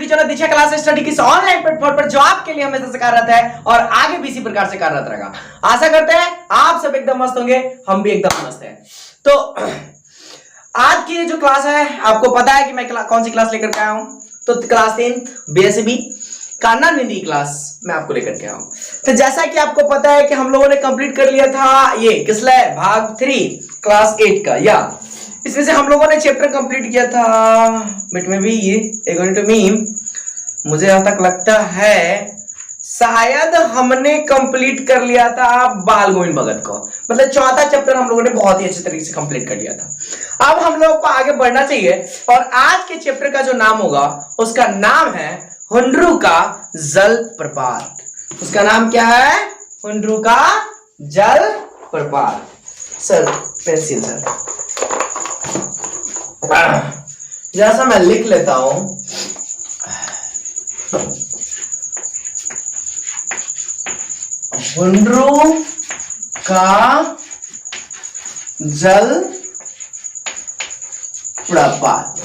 YouTube channel दीक्षा class study किस online platform पर जो आपके लिए हमेशा से कार्यरत है और आगे भी इसी प्रकार से कार्यरत रहेगा। आशा करते हैं आप सब एकदम मस्त होंगे, हम भी एकदम मस्त हैं। तो आज की जो क्लास है आपको पता है कि मैं कौन सी क्लास लेकर के आया हूं। तो class 10 BSB Kannada Hindi class मैं आपको लेकर के आया हूं। तो जैसा कि आपको पता है कि हम लोगों ने कंप्लीट कर लिया था ये किसला भाग 3 क्लास 8 का, या इसमें से हम लोगों ने चैप्टर कंप्लीट किया था बट में भी ये अकॉर्डिंग टू मी मुझे जहां तक लगता है शायद हमने कंप्लीट कर लिया था बाल गोविंद भगत को, मतलब चौथा चैप्टर हम लोगों ने बहुत ही अच्छे तरीके से कंप्लीट कर लिया था। अब हम लोगों को आगे बढ़ना चाहिए और आज के चैप्टर का जो नाम होगा उसका नाम है हुंड्रू का जल प्रपात। उसका नाम क्या है? हुंड्रू का जल प्रपात। सर पेंसिल सर, जैसा मैं लिख लेता हूं हुंड्रू का जल प्रपात,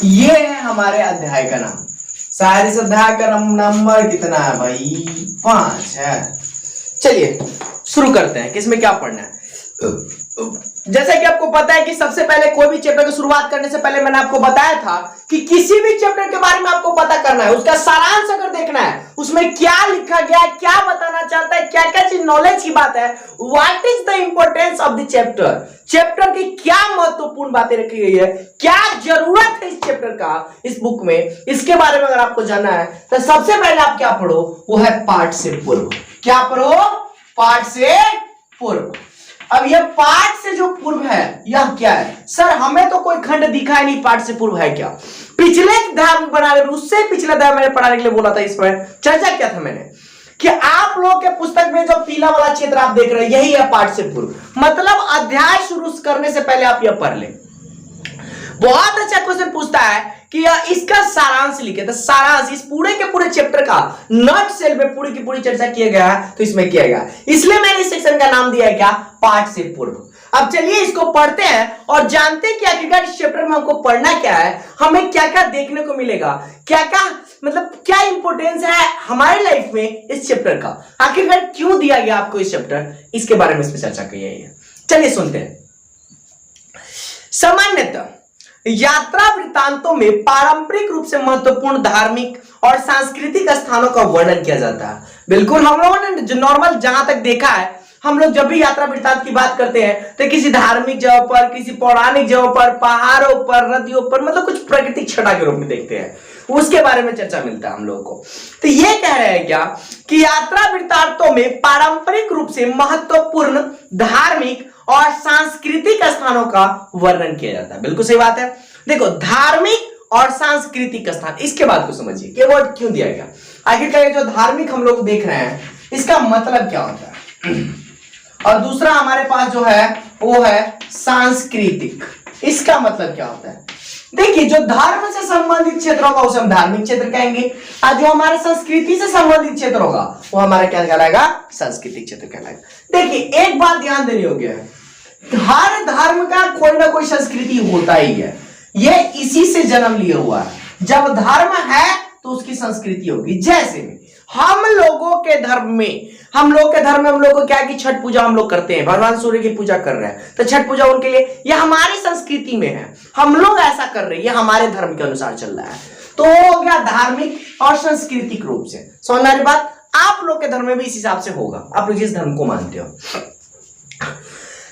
ये है हमारे अध्याय का नाम। शायद इस अध्याय का नंबर कितना है भाई? 5 है। चलिए शुरू करते हैं कि इसमें क्या पढ़ना है। जैसा कि आपको पता है कि सबसे पहले कोई भी चैप्टर की शुरुआत करने से पहले मैंने आपको बताया था कि किसी भी चैप्टर के बारे में आपको पता करना है, उसका सारांश अगर देखना है, उसमें क्या लिखा गया है, क्या बताना चाहता है, क्या क्या चीज नॉलेज की बात है, what is the importance of the chapter, chapter की क्या महत्वपूर्ण बातें रखी गई है, क्या जरूरत है इस चैप्टर का इस बुक में, इसके बारे में अगर आपको जानना है तो सबसे पहले आप क्या पढ़ो, वो है पाठ से पूर्व। क्या पढ़ो? पाठ से पूर्व। अब यह पाठ से जो पूर्व है यह क्या है? सर हमें तो कोई खंड दिखा ही नहीं, पाठ से पूर्व है क्या? पिछले अध्याय में बनाने में, उससे पिछले अध्याय में पढ़ाने के लिए बोला था, इसमें चर्चा किया था मैंने कि आप लोगों के पुस्तक में जो पीला वाला क्षेत्र आप देख रहे हैं यही है पाठ से पूर्व, मतलब अध्याय शुरू करने से पहले आप यह पढ़ लें। बहुत अच्छा क्वेश्चन पूछता है कि इसका सारांश लिखे, तो सारांश इस पूरे के पूरे चैप्टर का नट सेल में पूरी की पूरी चर्चा किया गया है, तो इसमें किया गया, इसलिए मैंने इस सेक्शन का नाम दिया है क्या? पाठ से पूर्व। अब चलिए इसको पढ़ते हैं और जानते हैं कि आखिरकार इस चैप्टर में हमको पढ़ना क्या है, हमें क्या क्या देखने को मिलेगा, क्या क्या मतलब क्या इंपॉर्टेंस है हमारी लाइफ में इस चैप्टर का, आखिरकार क्यों दिया गया आपको इस चैप्टर, इसके बारे में इसमें चर्चा की है। चलिए सुनते हैं। सामान्यतः यात्रा वृत्तांतों में पारंपरिक रूप से महत्वपूर्ण धार्मिक और सांस्कृतिक स्थानों का वर्णन किया जाता है। बिल्कुल हम लोगों ने जो नॉर्मल जहां तक देखा है, हम लोग जब भी यात्रा वृत्तांत की बात करते हैं तो किसी धार्मिक जगह पर, किसी पौराणिक जगह पर, पहाड़ों पर, नदियों पर, मतलब कुछ प्राकृतिक छटा के रूप में देखते हैं, उसके बारे में चर्चा मिलता है हम लोगों को। तो ये कह रहे हैं क्या कि यात्रा वृत्तांतों में पारंपरिक रूप से महत्वपूर्ण धार्मिक और सांस्कृतिक स्थानों का वर्णन किया जाता है। बिल्कुल सही बात है। देखो धार्मिक और सांस्कृतिक स्थान, इसके बाद को समझिए ये वर्ड क्यों दिया गया। आखिरकार जो धार्मिक हम लोग देख रहे हैं इसका मतलब क्या होता है, और दूसरा हमारे पास जो है वो है सांस्कृतिक, इसका मतलब क्या होता है। देखिए जो धर्म से संबंधित क्षेत्र होगा उसे हम धार्मिक क्षेत्र कहेंगे, और जो हमारे संस्कृति से संबंधित क्षेत्र होगा वो हमारा क्या कहलाएगा? सांस्कृतिक क्षेत्र कहलाएगा। देखिए एक बात ध्यान देनी होगी, हर धर्म का कोई ना कोई संस्कृति होता ही है, ये इसी से जन्म लिया हुआ है। जब धर्म है तो उसकी संस्कृति होगी। जैसे हम लोगों के धर्म में हम लोग को क्या है कि छठ पूजा हम लोग करते हैं, भगवान सूर्य की पूजा कर रहे हैं, तो छठ पूजा उनके लिए यह हमारी संस्कृति में है, हम लोग ऐसा कर रहे हैं, यह हमारे धर्म के अनुसार चल रहा है। तो हो गया धार्मिक और सांस्कृतिक रूप से। समझ में आ रही बात? आप लोग के धर्म में भी इस हिसाब से होगा, आप लोग जिस धर्म को मानते हो।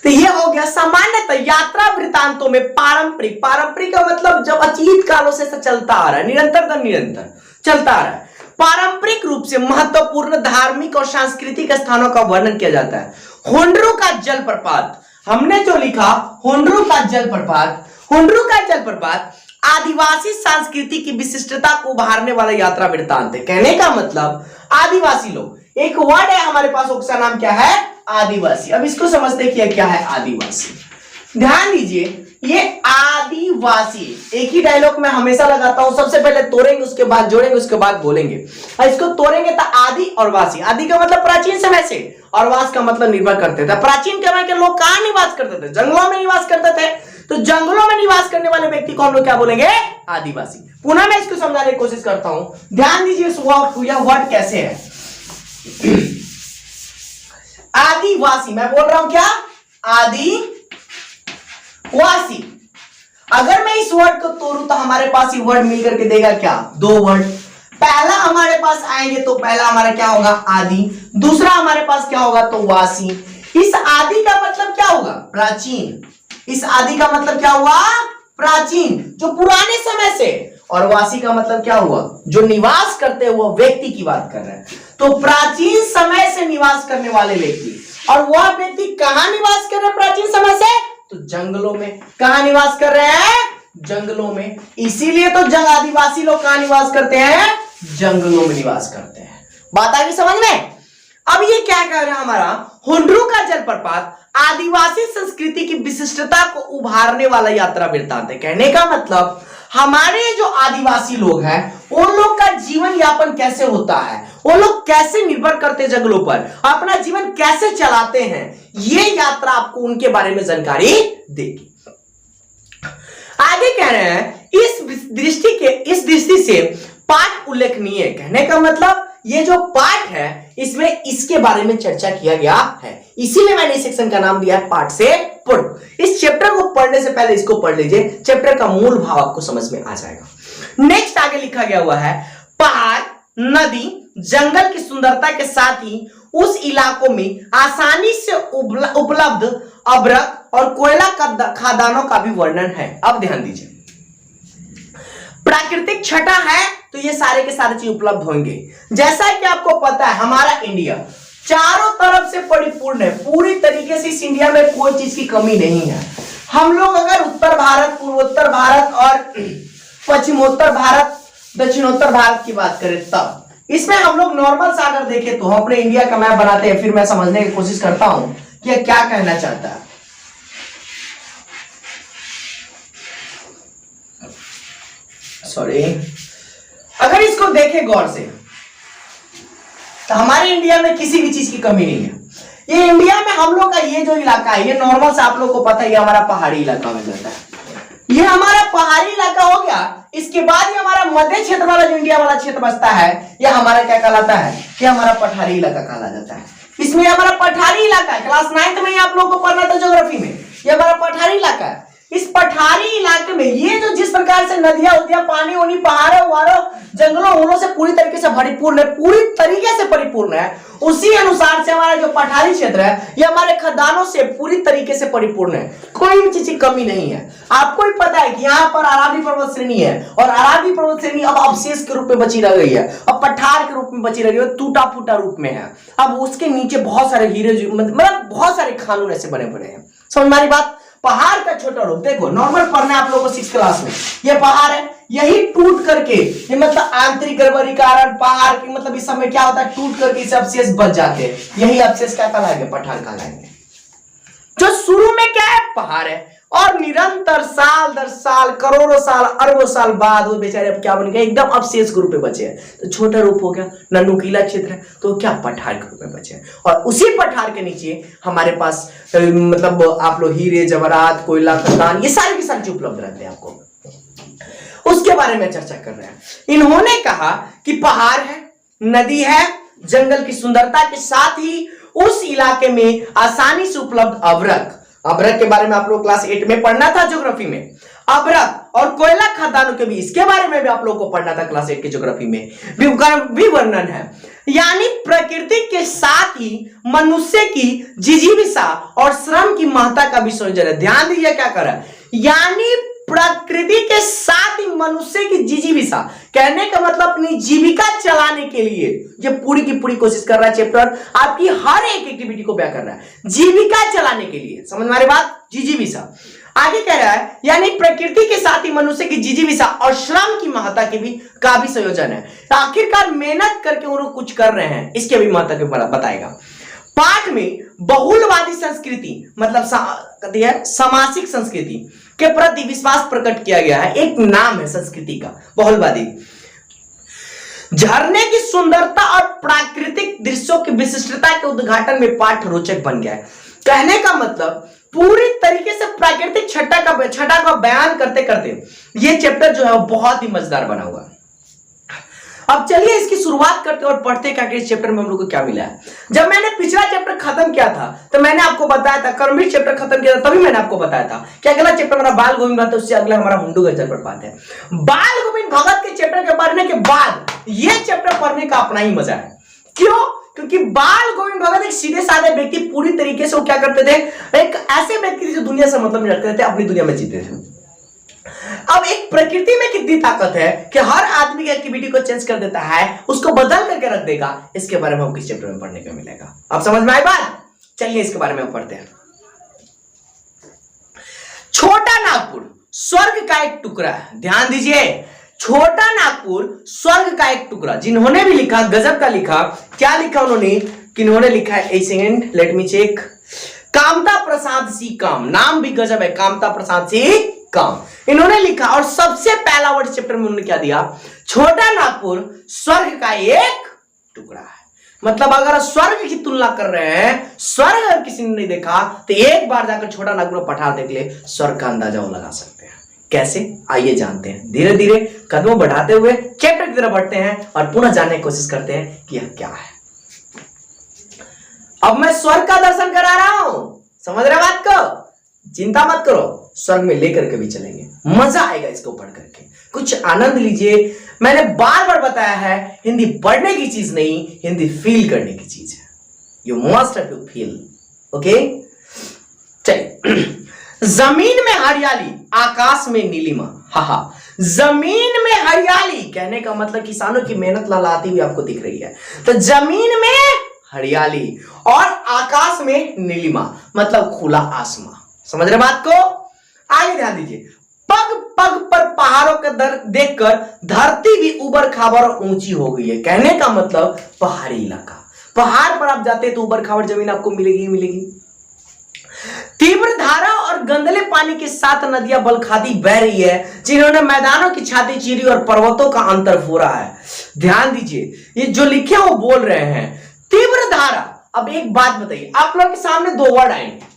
तो ये हो गया सामान्यतः यात्रा वृत्तांतों में पारंपरिक का मतलब जब अतीत कालों से चलता आ रहा है, निरंतर चलता आ रहा है, पारंपरिक रूप से महत्वपूर्ण धार्मिक और सांस्कृतिक स्थानों का वर्णन किया जाता है। हुंड्रू का जलप्रपात, हमने जो लिखा हुंड्रू का जलप्रपात आदिवासी संस्कृति की विशिष्टता को उभारने वाला यात्रा वृत्तांत है। कहने का मतलब आदिवासी लोग, एक वर्ड है हमारे पास, उसका नाम क्या है? आदिवासी। अब इसको समझते कि क्या है आदिवासी। ध्यान दीजिए ये आदिवासी, एक ही डायलॉग में हमेशा लगाता हूं, सबसे पहले तोड़ेंगे उसके बाद जोड़ेंगे उसके बाद बोलेंगे। और इसको तोड़ेंगे तो आदि और वासी, आदि का मतलब प्राचीन समय से और वास का मतलब निर्भर करते थे। प्राचीन समय के लोग कहां निवास करते थे? जंगलों में निवास करते थे। तो जंगलों में निवास करने वाले व्यक्ति को हम लोग क्या बोलेंगे? आदिवासी। पुनः मैं इसको समझाने की कोशिश करता हूं, ध्यान दीजिए इस यह वर्ड कैसे है। आदिवासी, मैं बोल रहा हूं क्या, आदिवासी। अगर मैं इस वर्ड को तोड़ूं तो हमारे पास ये वर्ड मिलकर के देगा क्या, दो वर्ड। पहला हमारे पास आएंगे तो पहला हमारा क्या होगा, आदि। दूसरा हमारे पास क्या होगा, तो वासी। इस आदि का मतलब क्या होगा, प्राचीन। इस आदि का मतलब क्या हुआ, प्राचीन, जो पुराने समय से। और वासी का मतलब क्या हुआ, जो निवास करते हुए व्यक्ति की बात कर रहे हैं। तो प्राचीन समय से निवास करने वाले व्यक्ति, और वह व्यक्ति कहां निवास कर रहे हैं प्राचीन समय से, तो जंगलों में। कहां निवास कर रहे हैं, जंगलों में। इसीलिए तो आदिवासी लोग कहां निवास करते हैं, जंगलों में निवास करते हैं। बात आ गई समझ में। अब ये क्या कह रहा है, हमारा हुंड्रू का जलप्रपात आदिवासी संस्कृति की विशिष्टता को उभारने वाला यात्रा वृत्तांत है। कहने का मतलब हमारे जो आदिवासी लोग हैं उन लोग का जीवन यापन कैसे होता है, वो लोग कैसे निर्भर करते हैं जंगलों पर, अपना जीवन कैसे चलाते हैं, ये यात्रा आपको उनके बारे में जानकारी देगी। आगे कह रहे हैं इस दृष्टि से पाठ उल्लेखनीय है। कहने का मतलब ये जो पाठ है इसमें इसके बारे में चर्चा किया गया है, इसीलिए मैंने इस सेक्शन का नाम दिया है पाठ से पढ़ो। इस चैप्टर को पढ़ने से पहले इसको पढ़ लीजिए, चैप्टर का मूल भाव आपको समझ में आ जाएगा। नेक्स्ट आगे लिखा गया हुआ है, पहाड़, नदी, जंगल की सुंदरता के साथ ही उस इलाकों में आसानी से उपलब्ध अभ्रक और कोयला खदानों का भी वर्णन है। अब ध्यान दीजिए, प्राकृतिक छटा है तो ये सारे के सारे चीज उपलब्ध होंगे। जैसा कि आपको पता है हमारा इंडिया चारों तरफ से परिपूर्ण है, पूरी तरीके से इस इंडिया में कोई चीज की कमी नहीं है। हम लोग अगर उत्तर भारत, पूर्वोत्तर भारत और पश्चिमोत्तर भारत, दक्षिणोत्तर भारत की बात करें तब इसमें हम लोग नॉर्मल सा अगर देखें तो हम अपने इंडिया का मैप बनाते हैं, फिर मैं समझने की कोशिश करता हूं कि यह क्या कहना चाहता है। सॉरी, अगर इसको देखें गौर से तो हमारे इंडिया में किसी भी चीज की कमी नहीं है। ये इंडिया में हम लोग का ये जो इलाका है ये नॉर्मल से आप लोग को पता है ये हमारा पहाड़ी इलाका में जाता है। ये हमारा पहाड़ी इलाका हो गया, इसके बाद ये हमारा मध्य क्षेत्र वाला जो इंडिया वाला क्षेत्र बचता है यह हमारा क्या कहलाता है, कि हमारा पठारी इलाका कहा जाता है। इसमें हमारा पठारी इलाका है, क्लास 9th में आप लोग को पढ़ना था ज्योग्राफी में, ये हमारा पठारी इलाका है। इस पठारी इलाके में ये जो जिस प्रकार से नदियां उदियां, पानी उनी, पहाड़ों वहाड़ों, जंगलों उंगलों से पूरी तरीके से परिपूर्ण है, पूरी तरीके से परिपूर्ण है, उसी अनुसार से हमारा जो पठारी क्षेत्र है ये हमारे खदानों से पूरी तरीके से परिपूर्ण है, कोई भी चीज की कमी नहीं है। आपको भी पता है कि यहाँ पर अरावली पर्वत श्रेणी है और अरावली पर्वत श्रेणी अब अवशेष के रूप में बची रह गई है, अब पठार के रूप में बची रह गई है, टूटा फूटा रूप में है। अब उसके नीचे बहुत सारे हीरे, मतलब बहुत सारे खानून ऐसे बने पड़े हैं। समझ में आ रही बात। पहाड़ का छोटा रूप देखो, नॉर्मल पढ़ना है आप लोगों को 6th क्लास में, ये पहाड़ है, यही टूट करके, ये मतलब आंतरिक गड़बड़ी कारण पहाड़ की मतलब इस समय क्या होता है, टूट करके इसे अवशेष बच जाते हैं, यही अवशेष क्या कहलाएंगे, पठार कहलाएंगे। जो शुरू में क्या है, पहाड़ है, और निरंतर साल दर साल, करोड़ों साल, अरबों साल बाद वो बेचारे अब क्या बन गए, एकदम अवशेष के रूप में बचे हैं। तो छोटा रूप हो गया, नुकीला क्षेत्र है, तो क्या पठार के रूप में बचे हैं। और उसी पठार के नीचे हमारे पास मतलब आप लोग हीरे जवाहरात, कोयला, खदान, ये सारे के सारे चीज उपलब्ध रहते हैं। आपको उसके बारे में चर्चा कर रहे हैं। इन्होंने कहा कि पहाड़ है, नदी है, जंगल की सुंदरता के साथ ही उस इलाके में आसानी से उपलब्ध अभ्रक, अभ्रक के बारे में आप लोग क्लास 8 में पढ़ना था ज्योग्राफी में, अभ्रक और कोयला खदानों के भी, इसके बारे में भी आप लोग को पढ़ना था क्लास 8 की ज्योग्राफी में, भी वर्णन है। यानी प्रकृति के साथ ही मनुष्य की जिजीविका और श्रम की महत्ता का भी संयोजन है। ध्यान दीजिए क्या कर रहा है, यानी प्रकृति के साथ ही मनुष्य की जिजीविका, कहने का मतलब अपनी जीविका चलाने के लिए ये पूरी की पूरी कोशिश कर रहा है चैप्टर, आपकी हर एक एक्टिविटी को क्या कर रहा है, जीविका चलाने के लिए। समझ में आ रही बात, जिजीविका। आगे कह रहा है यानी प्रकृति के साथ ही मनुष्य की जिजीविका और श्रम की महत्ता के भी का भी संयोजन है। तो आखिरकार मेहनत करके वो लोग कुछ कर रहे हैं, इसके भी महत्ता के बताएगा। पाठ में बहुलवादी संस्कृति मतलब सामाजिक संस्कृति के प्रति विश्वास प्रकट किया गया है। एक नाम है संस्कृति का, बहुलवादी। झरने की सुंदरता और प्राकृतिक दृश्यों की विशिष्टता के उद्घाटन में पाठ रोचक बन गया है। कहने का मतलब पूरी तरीके से प्राकृतिक छटा का बयान करते करते ये चैप्टर जो है वो बहुत ही मजेदार बना हुआ। अब चलिए इसकी शुरुआत करते और पढ़ते क्या कि इस चैप्टर में हम लोग को क्या मिला है। जब मैंने पिछला चैप्टर खत्म किया था तो मैंने आपको बताया था, कर्मवीर चैप्टर खत्म किया था तभी मैंने आपको बताया था कि अगला चैप्टर हमारा बाल गोविंद भगत है, उससे अगला हमारा हुंडू गज्जल पर पाते हैं। बाल गोविंद भगत के चैप्टर के पढ़ने के बाद ये चैप्टर पढ़ने का अपना ही मजा है। क्यों? क्योंकि बाल गोविंद भगत एक सीधे साधे व्यक्ति, पूरी तरीके से वो क्या करते थे, एक ऐसे व्यक्ति जो दुनिया से मतलब नहीं रखते थे, अपनी दुनिया में जीते थे। अब एक प्रकृति में कितनी ताकत है कि हर आदमी की एक्टिविटी को चेंज कर देता है, उसको बदल करके रख देगा, इसके बारे में हम किस चैप्टर में पढ़ने को मिलेगा। अब समझ में आई बात? चलिए इसके बारे में हम पढ़ते हैं। छोटा नागपुर स्वर्ग का एक टुकड़ा है। ध्यान दीजिए, छोटा नागपुर स्वर्ग का एक टुकड़ा। जिन्होंने भी लिखा, गजब का लिखा। क्या लिखा उन्होंने? किन्होंने लिखा है, एक second let me check, Kamta Prasad सी काम। नाम भी गजब है, कामता प्रसाद सी काम इन्होंने लिखा। और सबसे पहला वर्ड चैप्टर में उन्होंने क्या दिया? छोटा नागपुर स्वर्ग का एक टुकड़ा है। मतलब अगर स्वर्ग की तुलना कर रहे हैं, स्वर्ग अगर किसी ने नहीं देखा तो एक बार जाकर छोटा नागपुर पठार देख ले, स्वर्ग का अंदाजा वो लगा सकते हैं। कैसे? आइए जानते हैं। धीरे धीरे कदमों बढ़ाते हुए चैप्टर की तरफ बढ़ते हैं और पुनः जानने की कोशिश करते हैं कि यह क्या है। अब मैं स्वर्ग का दर्शन करा रहा हूं, समझ रहे बात को? चिंता मत करो, स्वर्ग में लेकर के भी चलेंगे, मजा आएगा इसको पढ़ करके, कुछ आनंद लीजिए। मैंने बार बार बताया है, हिंदी पढ़ने की चीज नहीं, हिंदी फील करने की चीज है। You must have to feel. Okay, चलिए। जमीन में हरियाली, आकाश में नीलिमा। हा, जमीन में हरियाली कहने का मतलब किसानों की मेहनत लहलहाती हुई आपको दिख रही है। तो जमीन में हरियाली और आकाश में नीलिमा मतलब खुला आसमां। समझ रहे बात को? आगे ध्यान दीजिए। पग पग पर पहाड़ों के देखकर धरती भी उबड़ खाबड़ और ऊंची हो गई है। कहने का मतलब पहाड़ी इलाका, पहाड़ पर आप जाते हैं तो उबड़ खाबड़ जमीन आपको मिलेगी मिलेगी। तीव्र धारा और गंदले पानी के साथ नदियां बलखाती बह रही है, जिन्होंने मैदानों की छाती चीरी और पर्वतों का अंतर फोड़ा है। ध्यान दीजिए, ये जो लिखे वो बोल रहे हैं तीव्र धारा। अब एक बात बताइए, आप लोग के सामने दो वर्ड आएंगे।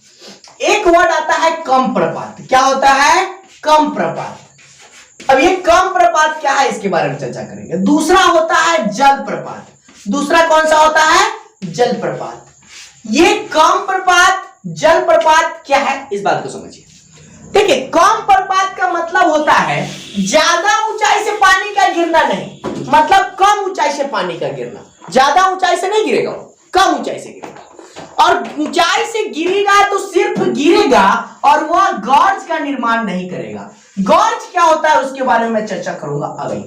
एक वर्ड आता है कम प्रपात। क्या होता है? कम प्रपात। अब ये कम प्रपात क्या है इसके बारे में चर्चा करेंगे। दूसरा होता है जल प्रपात। दूसरा कौन सा होता है? जल प्रपात। ये कम प्रपात, जल प्रपात क्या है इस बात को समझिए। देखिए, कम प्रपात का मतलब होता है ज्यादा ऊंचाई से पानी का गिरना नहीं, मतलब कम ऊंचाई से पानी का गिरना। ज्यादा ऊंचाई से नहीं गिरेगा, कम ऊंचाई से गिरेगा। और ऊंचाई से गिरेगा तो सिर्फ गिरेगा और वह गॉर्ज का निर्माण नहीं करेगा। गॉर्ज क्या होता है उसके बारे में मैं चर्चा करूंगा अभी।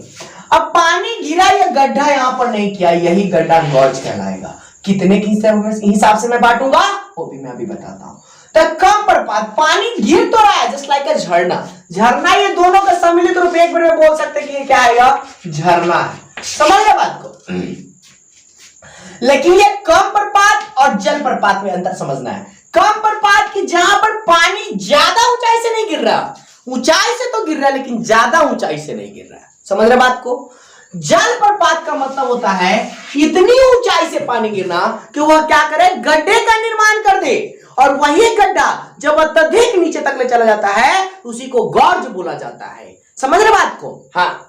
अब पानी गिरा या गड्ढा यहां पर नहीं किया, यही गड्ढा गॉर्ज कहलाएगा। कितने के हिसाब से मैं बांटूंगा वो भी मैं अभी बताता हूं। तो कम प्रपात, पानी गिर तो रहा है जस्ट लाइक अ झरना। झरना ये दोनों का सम्मिलित रूप एक बार में बोल सकते कि ये क्या आएगा? झरना है। समझ गए बात को? लेकिन ये कम प्रपात और जल प्रपात में अंतर समझना है। कम प्रपात की जहां पर पानी ज्यादा ऊंचाई से नहीं गिर रहा, ऊंचाई से तो गिर रहा है लेकिन ज्यादा ऊंचाई से नहीं गिर रहा है। समझ रहे बात को? जल प्रपात का मतलब होता है इतनी ऊंचाई से पानी गिरना कि वह क्या करे? गड्ढे का निर्माण कर दे। और वही गड्ढा जब अत्यधिक नीचे तक ले चला जाता है उसी को गॉर्ज बोला जाता है। समझ रहे बात को? हाँ।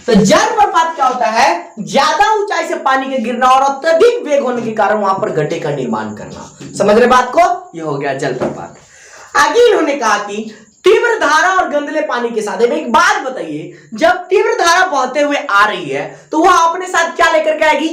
तो जल प्रपात क्या होता है? ज्यादा ऊंचाई से पानी के गिरना और अत्यधिक वेग होने के कारण वहां पर गड्ढे का निर्माण करना। समझ रहे बात को? यह हो गया जल प्रपात। आगे इन्होंने कहा कि तीव्र धारा और गंदले पानी के साथ। एक बात बताइए, जब तीव्र धारा बहते हुए आ रही है तो वह अपने साथ क्या लेकर के आएगी?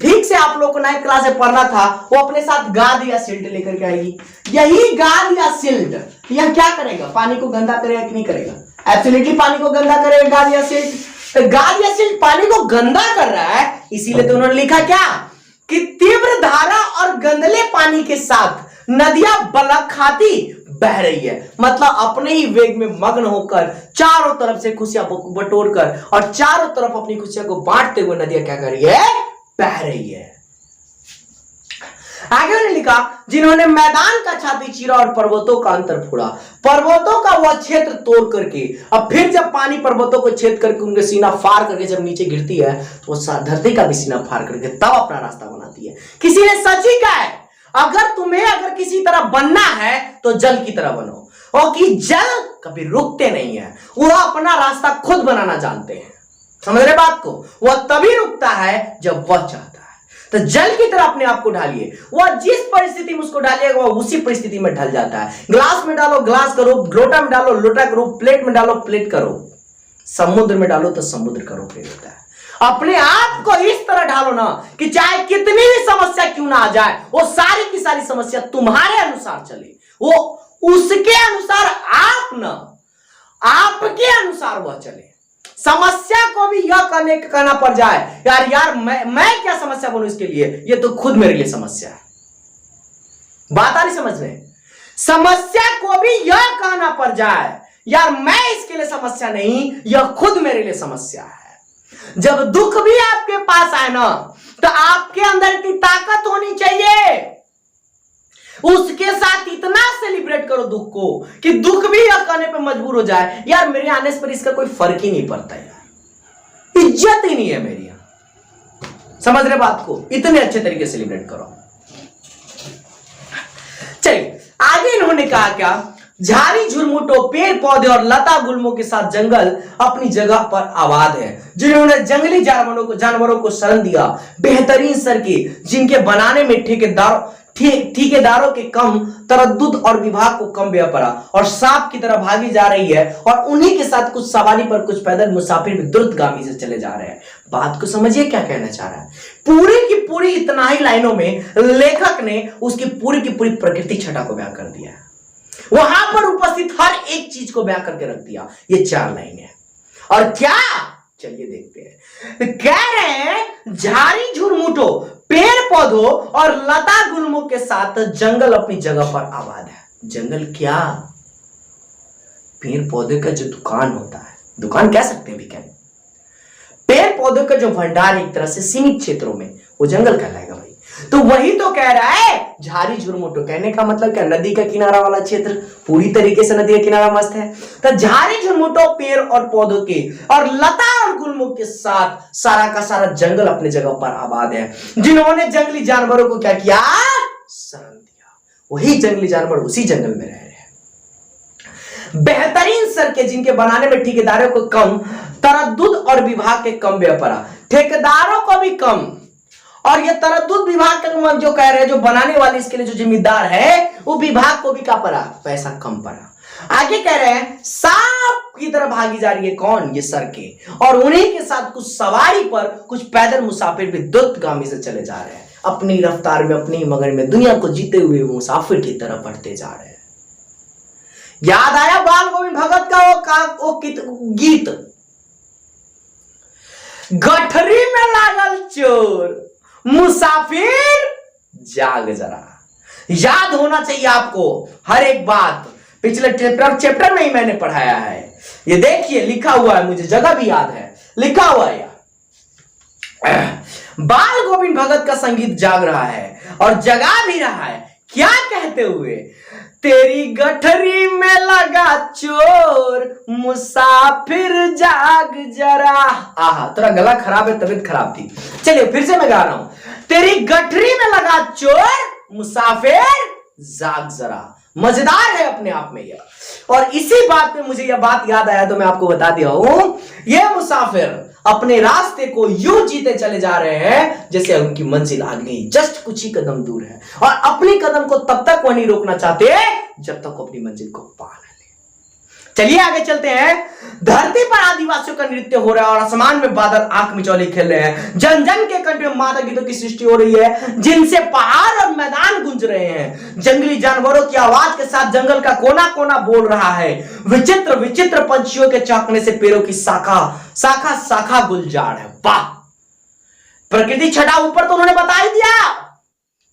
ठीक से आप लोगों को 9th क्लास में पढ़ना था, वो अपने साथ गाद या सिल्ट लेकर के आएगी। यही गाद या सिल्ट यह क्या करेगा? पानी को गंदा करेगा कि नहीं करेगा? एब्सोल्युटली पानी को गंदा करेगा गाद या सिल्ट। तो गाद या सिल्ट पानी को गंदा कर रहा है, इसीलिए तो उन्होंने लिखा क्या कि तीव्र धारा और गंदले पानी के साथ नदियां बलखाती बह रही है। मतलब अपने ही वेग में मग्न होकर चारों तरफ से खुशियां बटोर कर और चारों तरफ अपनी खुशियां को बांटते हुए नदियां क्या कर रही है? बह रही है। आगे उन्होंने लिखा, जिन्होंने मैदान का छाती चीरा और पर्वतों का अंतर फोड़ा। पर्वतों का वह क्षेत्र तोड़ करके अब फिर जब पानी पर्वतों को छेद करके उनके सीना फाड़ करके जब नीचे गिरती है तो धरती का भी सीना फाड़ करके तब अपना रास्ता बनाती है। किसी ने सच ही कहा है, अगर तुम्हें अगर किसी तरह बनना है तो जल की तरह बनो, और कि जल कभी रुकते नहीं है, वो अपना रास्ता खुद बनाना जानते हैं। समझ रहे बात को? वह तभी रुकता है जब वह चाहता है। तो जल की तरह अपने आप को ढालिए, वह जिस परिस्थिति में उसको डालिएगा वह उसी परिस्थिति में ढल जाता है। ग्लास में डालो ग्लास करो, लोटा में डालो लोटा करो, प्लेट में डालो प्लेट करो, समुद्र में डालो तो समुद्र का रूप ले लेता है। अपने आप को इस तरह ढालो ना कि चाहे कितनी भी समस्या क्यों ना आ जाए, वो सारी की सारी समस्या तुम्हारे अनुसार चले, वो उसके अनुसार आप ना, आपके अनुसार वह चले। समस्या को भी यह कहना पड़ जाए यार मैं क्या समस्या बनूं इसके लिए, ये तो खुद मेरे लिए समस्या है। बात आ रही समझ में? समस्या को भी यह कहना पड़ जाए यार मैं इसके लिए समस्या नहीं, यह खुद मेरे लिए समस्या है। जब दुख भी आपके पास आए ना तो आपके अंदर इतनी ताकत होनी चाहिए, उसके साथ इतना सेलिब्रेट करो दुख को कि दुख भी यह कहने पे मजबूर हो जाए यार मेरे आने पर इसका कोई फर्क ही नहीं पड़ता यार, इज्जत ही नहीं है मेरी यहां। समझ रहे बात को? इतने अच्छे तरीके से सेलिब्रेट करो। चलिए आगे इन्होंने कहा क्या, झाड़ी झुरमुटों पेड़ पौधे और लता गुल्मों के साथ जंगल अपनी जगह पर आबाद है, जिन्होंने जंगली जानवरों को शरण दिया, बेहतरीन सड़कें जिनके बनाने में ठेकेदारों के कम तरद्दुद और विभाग को कम व्यय पड़ा, और सांप की तरह भागी जा रही है, और उन्हीं के साथ कुछ सवारी पर कुछ पैदल मुसाफिर भी द्रुतगामी से चले जा रहे हैं। बात को समझिए क्या कहना चाह रहा है। पूरी की पूरी इतना ही लाइनों में लेखक ने उसकी पूरी की पूरी प्रकृति छटा को बयां कर दिया है, वहां पर उपस्थित हर एक चीज को बयां करके रख दिया। ये 4 लाइन है। और क्या, चलिए देखते हैं। कह रहे हैं झाड़ी झुरमुटों पेड़ पौधों और लता गुल्मों के साथ जंगल अपनी जगह पर आबाद है। जंगल क्या, पेड़ पौधे का जो दुकान होता है, दुकान कह सकते हैं भी क्या, पेड़ पौधों का जो भंडार है एक तरह से सीमित क्षेत्रों में, वो जंगल कहलाएगा भाई। तो वही तो कह रहा है झाड़ी झुरमुटो, कहने का मतलब क्या, नदी का किनारा वाला क्षेत्र, पूरी तरीके से नदी का किनारा मस्त है। तो झाड़ी झुरमुटो पेड़ और पौधों के और लता और गुल्मों के साथ सारा का सारा जंगल अपने जगह पर आबाद है, जिन्होंने जंगली जानवरों को क्या किया, शरण दिया। वही जंगली जानवर उसी जंगल में रह रहे हैं। बेहतरीन सड़कें जिनके बनाने में ठेकेदारों को कम तरद्दुद और विभाग के कम व्यय पड़ा, ठेकेदारों को भी कम, और ये तरद्दुद विभाग का जो कह रहे हैं, जो बनाने वाले इसके लिए जो जिम्मेदार है, वो विभाग को भी क्या पड़ा, पैसा कम पड़ा। आगे कह रहे हैं सांप की तरह भागी जा रही है कौन, ये सड़कें, और उन्हीं के साथ कुछ सवारी पर कुछ पैदल मुसाफिर भी द्रुतगामी से चले जा रहे हैं, अपनी रफ्तार में अपनी मगन में दुनिया को जीते हुए मुसाफिर की तरह बढ़ते जा रहे हैं। याद आया बाल गोविंद भगत का वो गीत, गठरी में लागल चोर मुसाफिर जाग जरा। याद होना चाहिए आपको हर एक बात, पिछले चैप्टर में ही मैंने पढ़ाया है। ये देखिए लिखा हुआ है, मुझे जगह भी याद है, लिखा हुआ है यार, बाल गोविंद भगत का संगीत जाग रहा है और जगा भी रहा है। क्या कहते हुए, तेरी गठरी में लगा चोर मुसाफिर जाग जरा। आहा, तेरा गला खराब है, तबीयत खराब थी, चलिए फिर से मैं गा रहा हूं। तेरी गठरी में लगा चोर मुसाफिर जाग जरा। मजेदार है अपने आप में यह, और इसी बात पे मुझे यह बात याद आया तो मैं आपको बता दिया हूं। यह मुसाफिर अपने रास्ते को यूं जीते चले जा रहे हैं जैसे उनकी मंजिल आ गई जस्ट कुछ ही कदम दूर है, और अपनी कदम को तब तक वो नहीं रोकना चाहते जब तक अपनी मंजिल को पा न ले। चलिए आगे चलते हैं। धरती पर आदिवासियों का नृत्य हो रहा है और आसमान में बादल आंख मिचौली खेल रहे हैं। जन जन के कंठ में मादक गीतों की सृष्टि हो रही है, जिनसे पहाड़ और मैदान गूंज रहे हैं। जंगली जानवरों की आवाज के साथ जंगल का कोना कोना बोल रहा है। विचित्र विचित्र पंछियों के चहकने से पेड़ों की शाखा शाखा शाखा गुलजार है। वाह, प्रकृति छटा ऊपर तो उन्होंने बता ही दिया,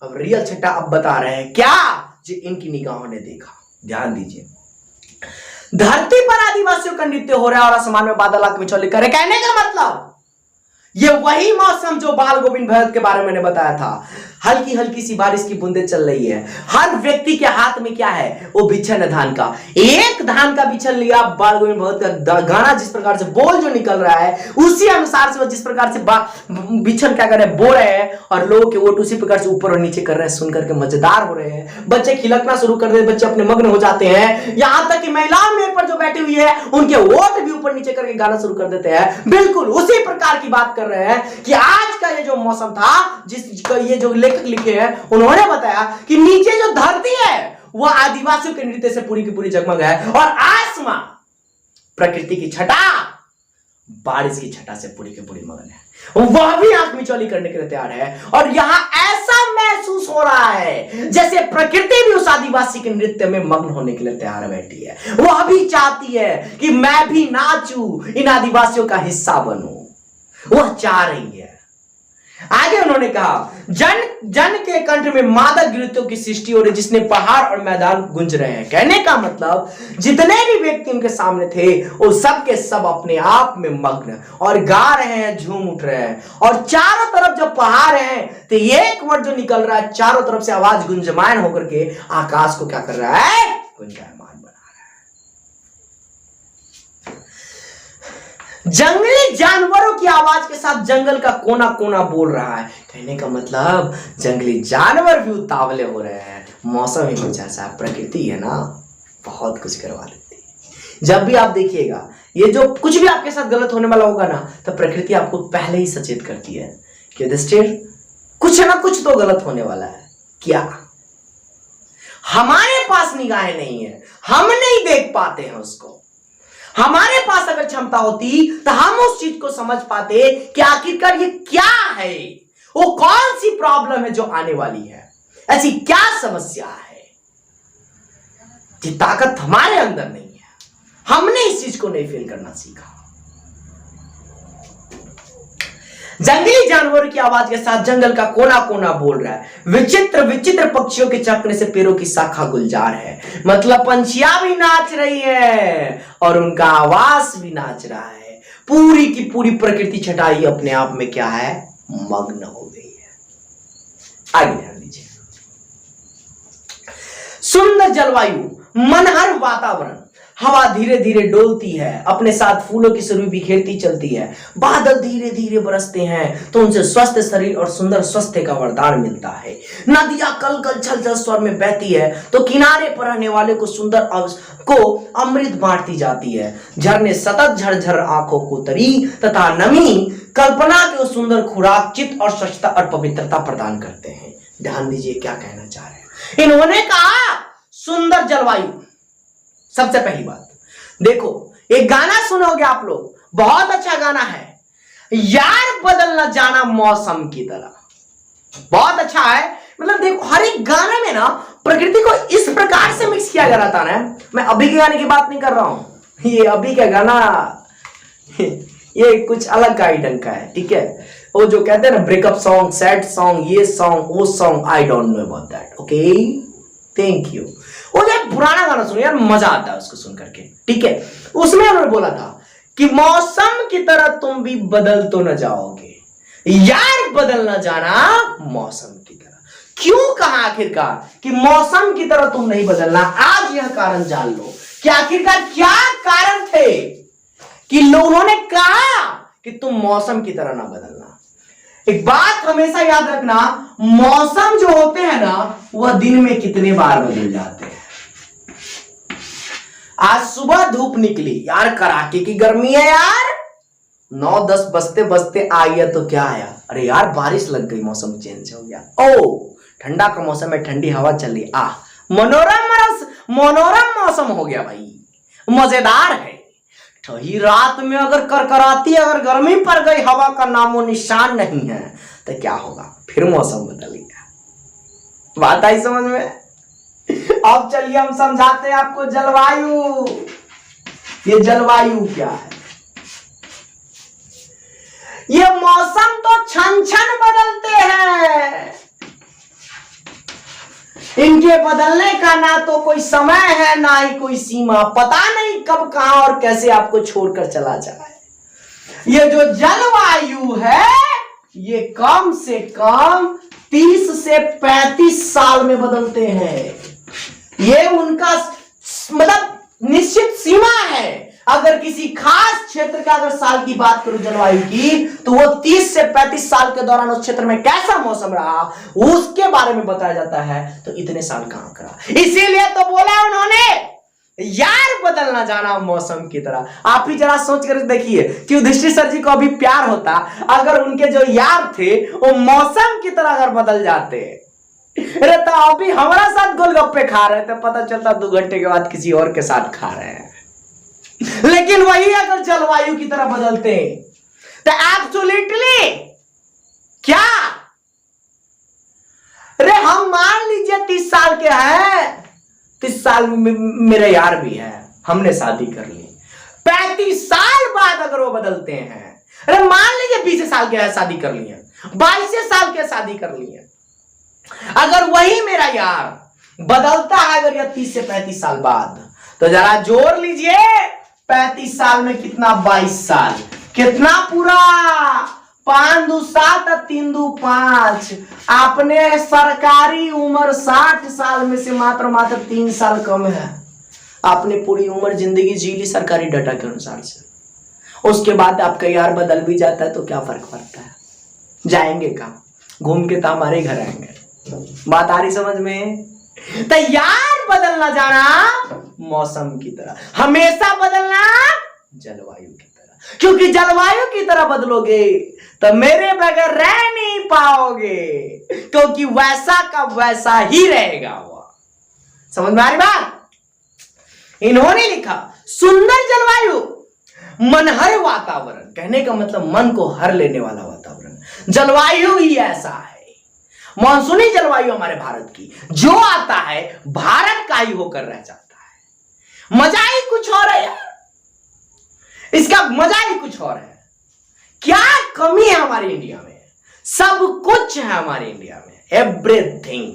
अब रियल छटा अब बता रहे हैं क्या, जो इनकी निगाहों ने देखा। ध्यान दीजिए, धरती पर आदिवासियों का नृत्य हो रहा है और आसमान में बादल आंख मिचौली कर रहे। कहने का मतलब ये वही मौसम जो बाल गोविंद भगत के बारे में मैंने बताया था। हल्की हल्की सी बारिश की बूंदें चल रही है। हर व्यक्ति के हाथ में क्या है? वो बिछन है धान का। एक धान का बिछन लिया, बाल गोविंद भगत का गाना जिस प्रकार से बोल जो निकल रहा है उसी अनुसार से वो जिस प्रकार से बिछन क्या कर रहे हैं, बो रहे हैं, और लोगों के वोट उसी प्रकार से ऊपर और नीचे कर रहे हैं। सुनकर के मजेदार हो रहे हैं, बच्चे खिलकना शुरू कर देते, बच्चे अपने मग्न हो जाते हैं। यहां तक कि महिलाएं मेरे पर जो बैठी हुई है उनके वोट भी ऊपर नीचे करके गाना शुरू कर देते हैं। बिल्कुल उसी प्रकार की बात कर रहे हैं कि आज का ये जो मौसम था, जिसका ये जो लेखक लिखे हैं, उन्होंने बताया कि नीचे जो धरती है वह आदिवासियों के नृत्य से पूरी की पूरी जगमग है, और आसमां प्रकृति की छटा, बारिश की छटा से पूरी की पूरी मगन है। वह भी आंख मिचौली करने के लिए तैयार है। और यहां ऐसा महसूस हो रहा है जैसे प्रकृति भी उस आदिवासी के नृत्य में मग्न होने के लिए तैयार बैठी है। वह भी चाहती है कि मैं भी नाचूं, इन आदिवासियों का हिस्सा बनूं। वह चाह रही है। आगे उन्होंने कहा, जन जन के कंठ में मादक नृत्यों की सृष्टि हो रही, जिसने पहाड़ और मैदान गूंज रहे हैं। कहने का मतलब जितने भी व्यक्ति उनके सामने थे वो सब के सब अपने आप में मग्न और गा रहे हैं, झूम उठ रहे हैं। और चारों तरफ जब पहाड़ हैं तो एक वर्ड जो निकल रहा है, चारों तरफ से आवाज गुंजमान होकर के आकाश को क्या कर रहा है? गुंजायमान बना रहा है। जंगली जानवरों की आवाज के साथ जंगल का कोना कोना बोल रहा है। कहने का मतलब जंगली जानवर भी उतावले हो रहे हैं। मौसम ही कुछ ऐसा है, प्रकृति है ना, बहुत कुछ करवा देती है। जब भी आप देखिएगा ये जो कुछ भी आपके साथ गलत होने वाला होगा ना, तो प्रकृति आपको पहले ही सचेत करती है कि युधिष्ठिर कुछ ना कुछ तो गलत होने वाला है। क्या? हमारे पास निगाहें नहीं है, हम नहीं देख पाते हैं उसको। हमारे पास अगर क्षमता होती तो हम उस चीज को समझ पाते कि आखिरकार ये क्या है, वो कौन सी प्रॉब्लम है जो आने वाली है, ऐसी क्या समस्या है। ये ताकत हमारे अंदर नहीं है, हमने इस चीज को नहीं फील करना सीखा। जंगली जानवरों की आवाज के साथ जंगल का कोना कोना बोल रहा है। विचित्र विचित्र पक्षियों के चहकने से पेड़ों की शाखा गुलजार है। मतलब पंछियां भी नाच रही है और उनका आवाज भी नाच रहा है। पूरी की पूरी प्रकृति छटाई अपने आप में क्या है? मग्न हो गई है। आगे ध्यान दीजिए। सुंदर जलवायु, मनहर वातावरण, हवा धीरे धीरे डोलती है, अपने साथ फूलों की सुरभि बिखेरती चलती है। बादल धीरे धीरे बरसते हैं तो उनसे स्वस्थ शरीर और सुंदर स्वास्थ्य का वरदान मिलता है। नदियां कल कल छल छल स्वर में बहती है तो किनारे पर रहने वाले को सुंदर को अमृत बांटती जाती है। झरने सतत झरझर आंखों को तरी तथा नमी कल्पना के उस सुंदर खुराक, चित्त और स्वच्छता और पवित्रता प्रदान करते हैं। ध्यान दीजिए क्या कहना चाह रहे हैं। इन्होंने कहा सुंदर जलवायु। सबसे पहली बात देखो, एक गाना सुनोगे आप लोग, बहुत अच्छा गाना है, यार बदलना जाना मौसम की तरह। बहुत अच्छा है। मतलब देखो हर एक गाने में ना प्रकृति को इस प्रकार से मिक्स किया जा रहा था ना। मैं अभी के गाने की बात नहीं कर रहा हूं, ये अभी का गाना ये कुछ अलग का ही ढंग का है, ठीक है। वो जो कहते हैं ना ब्रेकअप सॉन्ग, सैड सॉन्ग, ये सॉन्ग, वो song, I don't know about that. Okay, thank you. वो जो पुराना गाना सुनो यार, मजा आता है उसको सुन करके, ठीक है। उसमें उन्होंने बोला था कि मौसम की तरह तुम भी बदल तो न जाओगे, यार बदल न जाना मौसम की तरह। क्यों कहा आखिरकार कि मौसम की तरह तुम नहीं बदलना? आज यह कारण जान लो कि आखिरकार क्या कारण थे कि उन्होंने कहा कि तुम मौसम की तरह ना बदलना। एक बात हमेशा याद रखना, मौसम जो होते हैं ना वह दिन में कितने बार बदल जाते हैं। आज सुबह धूप निकली यार, कड़ाके की गर्मी है यार, 9-10 बजते बजते आई है तो क्या आया, अरे यार बारिश लग गई, मौसम चेंज हो गया। ओ ठंडा का मौसम है, ठंडी हवा चल रही, मनोरम मौसम हो गया भाई, मजेदार है। ठही रात में अगर करकराती अगर गर्मी पड़ गई, हवा का नामो निशान नहीं है, तो क्या होगा? फिर मौसम बदल गया। बात आई समझ में? अब चलिए हम समझाते हैं आपको जलवायु। ये जलवायु क्या है? ये मौसम तो क्षण क्षण बदलते हैं, इनके बदलने का ना तो कोई समय है ना ही कोई सीमा। पता नहीं कब कहां और कैसे आपको छोड़कर चला जाए। ये जो जलवायु है ये कम से कम 30 से 35 साल में बदलते हैं। ये उनका मतलब निश्चित सीमा है। अगर किसी खास क्षेत्र का अगर साल की बात करूं जलवायु की, तो वो 30 से 35 साल के दौरान उस क्षेत्र में कैसा मौसम रहा उसके बारे में बताया जाता है। तो इतने साल का आंकड़ा, इसीलिए तो बोला उन्होंने यार बदलना जाना मौसम की तरह। आप ही जरा सोच कर देखिए कि युधिष्ठिर सर जी को अभी प्यार होता अगर उनके जो यार थे वो मौसम की तरह अगर बदल जाते। अरे तो अभी हमारा साथ गोलगप्पे खा रहे थे, पता चलता 2 घंटे के बाद किसी और के साथ खा रहे हैं। लेकिन वही अगर जलवायु की तरह बदलते तो एब्सोल्युटली क्या, अरे हम मान लीजिए 30 साल के हैं, 30 साल में मेरा यार भी है, हमने शादी कर ली। 35 साल बाद अगर वो बदलते हैं, अरे मान लीजिए 20 साल के शादी कर लिए, 22 साल के शादी कर लिए, अगर वही मेरा यार बदलता है अगर यह 30 से 35 साल बाद, तो जरा जोड़ लीजिए 35 साल में कितना, 22 साल, कितना पूरा 5 दूनी 7 3 दूनी 5। आपने सरकारी उम्र 60 साल में से मात्र 3 साल कम है। आपने पूरी उम्र जिंदगी जी ली सरकारी डाटा के अनुसार से। उसके बाद आपका यार बदल भी जाता है तो क्या फर्क पड़ता है, जाएंगे कहां, घूम के तो हमारे घर आएंगे। बात आ रही समझ में? तो यार बदलना जाना मौसम की तरह, हमेशा बदलना जलवायु की तरह। क्योंकि जलवायु की तरह बदलोगे तो मेरे बगैर रह नहीं पाओगे, क्योंकि वैसा का वैसा ही रहेगा वो। समझ में आ रही बात? इन्होंने लिखा सुंदर जलवायु, मनहर वातावरण, कहने का मतलब मन को हर लेने वाला वातावरण। जलवायु ही ऐसा है, मानसूनी जलवायु हमारे भारत की, जो आता है भारत का ही होकर रह जाता है। मजा ही कुछ और है यार, इसका मजा ही कुछ और है। क्या कमी है हमारे इंडिया में? सब कुछ है हमारे इंडिया में, एवरीथिंग।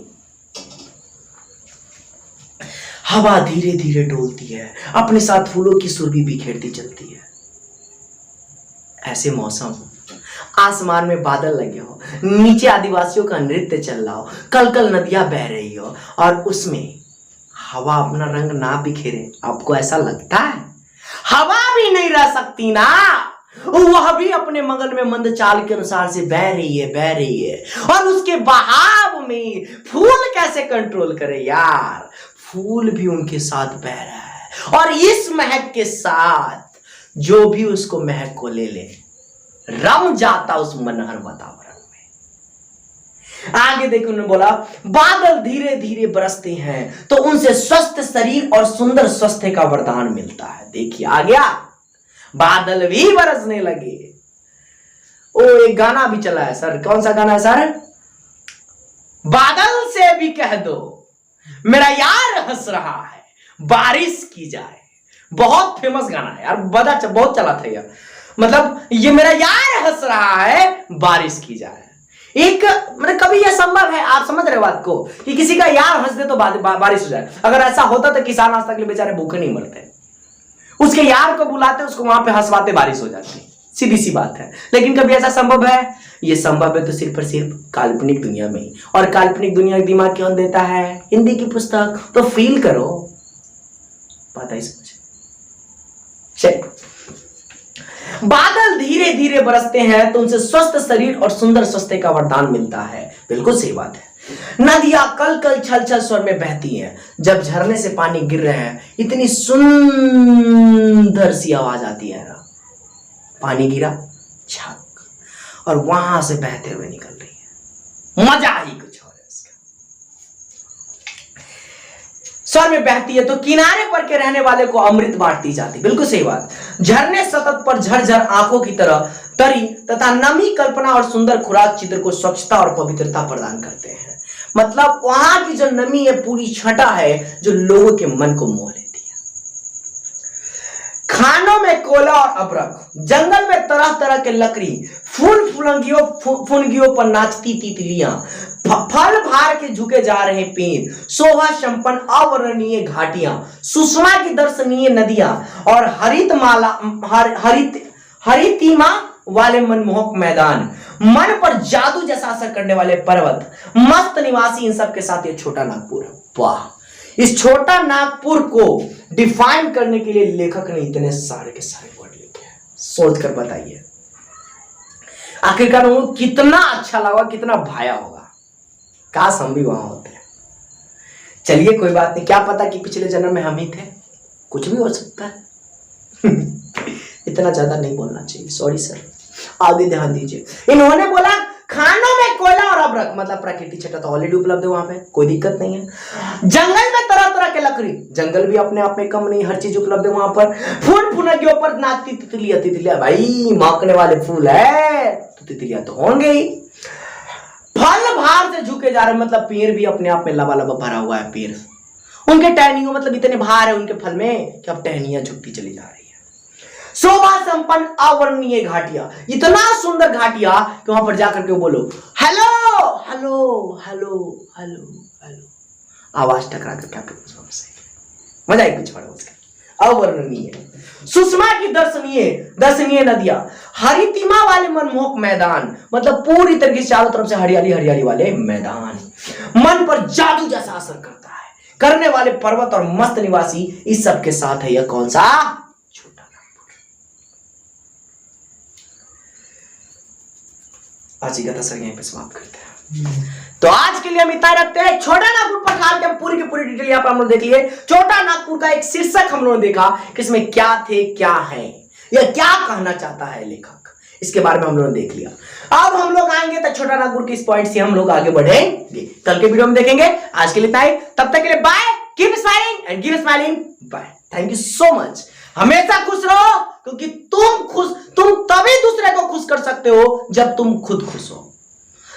हवा धीरे धीरे डोलती है, अपने साथ फूलों की सुरभि बिखेरती चलती है। ऐसे मौसम, आसमान में बादल लगे हो, नीचे आदिवासियों का नृत्य चल रहा हो, कल कल नदियां बह रही हो और उसमें हवा अपना रंग ना बिखेरे, आपको ऐसा लगता है? हवा भी नहीं रह सकती ना, वह भी अपने मगन में मंद चाल के अनुसार से बह रही है। और उसके बहाव में फूल कैसे कंट्रोल करे यार, फूल भी उनके साथ बह रहा है। और इस महक के साथ जो भी उसको महक को ले ले, रम जाता उस मनहर वातावरण में। आगे देखो उन्होंने बोला बादल धीरे धीरे बरसते हैं तो उनसे स्वस्थ शरीर और सुंदर स्वास्थ्य का वरदान मिलता है। देखिए आ गया, बादल भी बरसने लगे। ओ एक गाना भी चला है सर, कौन सा गाना है सर? बादल से भी कह दो मेरा यार हंस रहा है, बारिश की जाए। बहुत फेमस गाना है यार, बहुत चला था यार। मतलब ये मेरा यार हंस रहा है, बारिश की जाए। एक मतलब कभी यह संभव है, आप समझ रहे बात को, कि किसी का यार हंस दे तो बारिश हो जाए। अगर ऐसा होता तो किसान आज तक के बेचारे भूखे नहीं मरते। उसके यार को बुलाते, उसको वहां पे हंसवाते, बारिश हो जाती। सीधी सी बात है। लेकिन कभी ऐसा संभव है? ये संभव है तो सिर्फ और सिर्फ काल्पनिक दुनिया में ही। और काल्पनिक दुनिया का दिमाग कौन देता है? हिंदी की पुस्तक। तो फील करो, पता ही समझ। बादल धीरे धीरे बरसते हैं तो उनसे स्वस्थ शरीर और सुंदर स्वास्थ्य का वरदान मिलता है। बिल्कुल सही बात है। नदियां कल कल छल छल स्वर में बहती हैं। जब झरने से पानी गिर रहे हैं, इतनी सुंदर सी आवाज आती है ना, पानी गिरा छक, और वहां से बहते हुए निकल रही है। मजा ही कुछ और है इसका। स्वर में बहती है तो किनारे पर के रहने वाले को अमृत बांटती जाती। बिल्कुल सही बात। झरने सतत पर झरझर आंखों की तरह तरी तथा नमी कल्पना और सुंदर खुराक चित्र को स्वच्छता और पवित्रता प्रदान करते हैं। मतलब वहां की जो नमी है, पूरी छटा है जो लोगों के मन को मोह लेती है। खानों में कोयला और अबरक, जंगल में तरह तरह के लकड़ी, फूल फुनगियों पर नाचती तितलियां, फल भार के झुके जा रहे पेड़, शोभा संपन्न अवर्णनीय घाटियां, सुषमा की दर्शनीय नदियां और हरितिमा वाले मनमोहक मैदान, मन पर जादू जैसा असर करने वाले पर्वत, मस्त निवासी, इन सब के साथ ये छोटा नागपुर है। वाह, इस छोटा नागपुर को डिफाइन करने के लिए लेखक ने इतने सारे के सारे वर्ड लिखे हैं। सोचकर बताइए आखिरकार उनको कितना अच्छा लगा, कितना भाया होगा। काश हम भी वहां होते। चलिए कोई बात नहीं, क्या पता कि पिछले जन्म में हम ही थे, कुछ भी हो सकता है। इतना ज्यादा नहीं बोलना चाहिए, सॉरी सर, आगे ध्यान दीजिए। इन्होंने बोला खानों में कोयला और अभ्रक, मतलब प्राकृतिक छटा तो ऑलरेडी उपलब्ध है वहां पे, कोई दिक्कत नहीं है। जंगल में तरह तरह के लकड़ी, जंगल भी अपने आप में कम नहीं, हर चीज उपलब्ध है वहां पर। फूल फूल के ऊपर नाचती तितलियां, तितलियां भाई महकने वाले फूल है तो तितलियां तो होंगे ही। फल भार से झुके जा रहे, मतलब पेड़ भी अपने आप में लबालब भरा हुआ है पेड़। उनके टहनियों, मतलब इतने भार है उनके फल में कि अब टहनियां झुकती चली जा रही है। शोभा संपन्न अवर्णनीय घाटियां, इतना सुंदर घाटियां कि वहां पर जाकर के बोलो hello hello hello hello hello, आवाज टकरा कर क्या मजा आई कुछ पड़ा उसका। अवर्णनीय, सुषमा की दर्शनीय नदियां, हरितिमा वाले मनमोहक मैदान, मतलब पूरी तरीके से चारों तरफ से हरियाली हरियाली वाले मैदान, मन पर जादू जैसा असर करता है करने वाले पर्वत और मस्त निवासी, इस सब के साथ है यह कौन सा छोटा नागपुर। आज की कथा सर यहीं पे समाप्त करते हैं। तो आज के लिए हम इतना रखते हैं। छोटा नागपुर पठार के हम पूरी की पूरी डिटेल यहाँ पर हम लोग देख लिए। छोटा नागपुर का एक शीर्षक हम लोगों ने देखा कि इसमें क्या थे, क्या है, या क्या कहना चाहता है लेखक, इसके बारे में हम लोगों ने देख लिया। अब हम लोग आएंगे तो छोटा नागपुर के इस पॉइंट से हम लोग आगे बढ़ेंगे, कल के वीडियो में देखेंगे। आज के लिए इतना ही, तब तक के लिए bye, keep smiling and keep smiling, bye, thank you so much. हमेशा खुश रहो, क्योंकि तुम तभी दूसरे को खुश कर सकते हो जब तुम खुद खुश हो।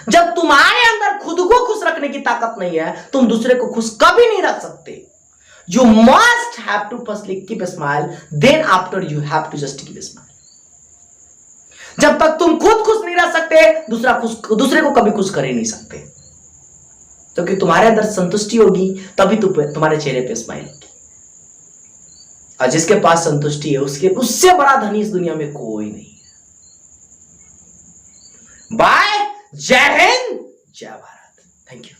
जब तुम्हारे अंदर खुद को खुश रखने की ताकत नहीं है, तुम दूसरे को खुश कभी नहीं रख सकते। You must have to firstly keep a smile, then after you have to just keep a smile. जब तक तुम खुद खुश नहीं रह सकते, दूसरे को कभी खुश कर ही नहीं सकते, क्योंकि तुम्हारे अंदर संतुष्टि होगी तभी तुम्हारे चेहरे पे स्माइल होगी। और जिसके पास संतुष्टि है उससे बड़ा धनी इस दुनिया में कोई नहीं है। बाय, जय हिंद, जय भारत, थैंक यू।